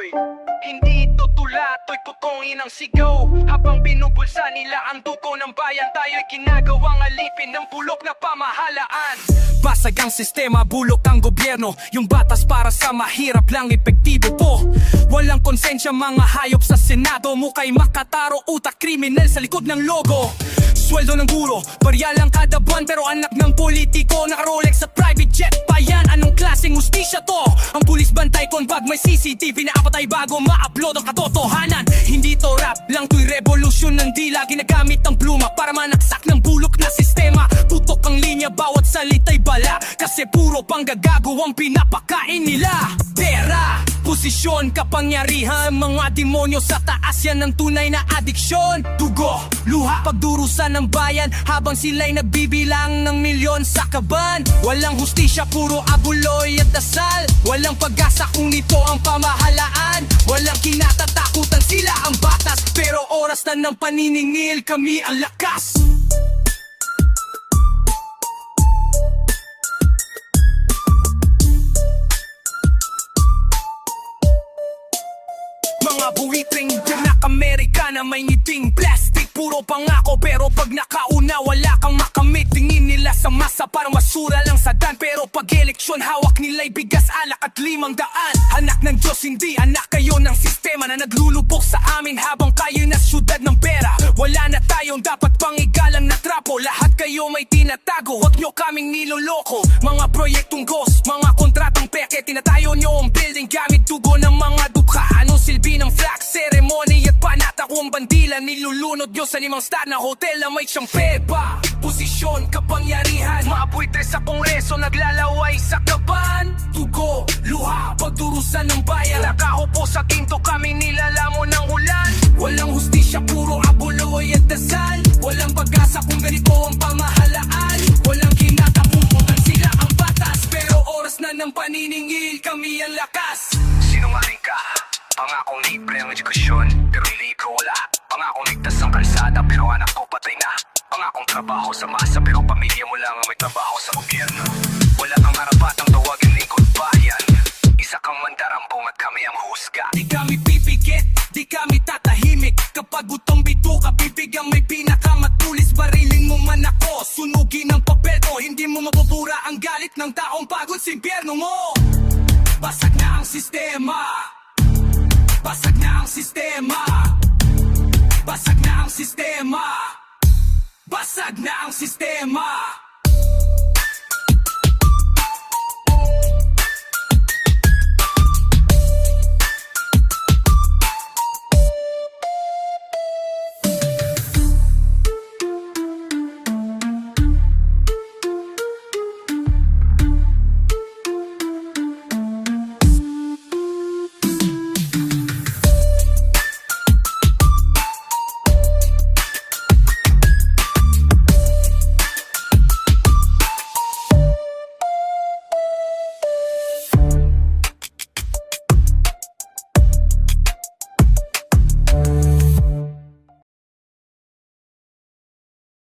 tuloy. Hindi tutula, to'y putongin ang sigaw. Habang binubulsa nila ang dugo ng bayan, tayo'y ginagawang alipin ng bulok na pamahalaan. Basag ang sistema, bulok ang gobyerno. Yung batas para sa mahirap lang epektibo po. Walang konsensya mga hayop sa Senado. Mukha'y makataro, utak kriminal sa likod ng logo. Sweldo ng guro, barya lang kada buwan. Pero anak ng politiko, naka-Rolex sa private jet pa yan. Anong klaseng hustisya to? Ang pulis bantay kon pag may CCTV na apatay bago ma-upload ang katotohanan. Hindi to rap lang, to'y revolusyon ng dila. Ginagamit ang pluma para manaksak ng bulok na sistema. Tutok ang linya, bawat salita'y bala. Kasi puro panggagago ang pinapakain nila. Pera, posisyon, kapangyarihan, mga demonyo sa taas, yan ang tunay na adiksyon. Dugo, luha, pagdurusan ng bayan habang sila'y nagbibilang ng milyon sa kaban. Walang hustisya, puro abuloy at dasal. Walang pag-asa kung ito ang pamahalaan. Walang kinatatakutan, sila ang batas. Pero oras na ng paniningil, kami ang lakas. Mga buwitring Amerika na may ngiting plastic. Puro pangako pero pag nakauna wala kang makamit. Tingin nila sa masa parang masura lang sa dan. Pero pag eleksyon hawak nila'y bigas, alak at 500. Anak ng Diyos, hindi anak kayo ng sistema na naglulubog sa amin habang kayo na syudad ng pera. Wala na tayong dapat pangigalang na trapo. Lahat kayo may tinatago, huwag nyo kaming niloloko. Mga proyektong ghost, mga kontratang peke. Tinatayo nyo ang building gamit dugo ng mga dukha. Anong silbi ng flag ceremony at panata kung bandila? Nilulunod nyo sa 5 star na hotel na may champeba. Posisyon, kapangyarihan, mga buitre sa kongreso naglalaway sa kaban. Dugo, luha, pagdurusan ng bayan. Nakaupo sa kinto kami nilalamon ng ulan. Walang hustisya, puro abuloy at dasal. Walang pag-asa kung ganito ang pamahalaan. Walang kinatapuputan, sila ang batas. Pero oras na ng paniningil, kami ang lakas. Sinungaling ka, pangakong libre ang edukasyon, pero libre wala. Pangakong ligtas ang kalsada, pero anak ko patay na. Pangakong trabaho sa masa, pero pamilya mo lang ang may trabaho sa gobyerno. Wala kang harapatang tawagin lingkod bayan. Isa kang mandarambong at kami ang husga. Di kami pipikit, di kami tatahimik. Kapag utang bito ka, bibigyan may pinakamatulis. Bariling mo man ako, sunugin ang papel ko. Hindi mo mapupura ang galit ng taong pagod sa impyerno mo. Basag na ang sistema. Basag na ang sistema. Basag na ang sistema. Basag na ang sistema.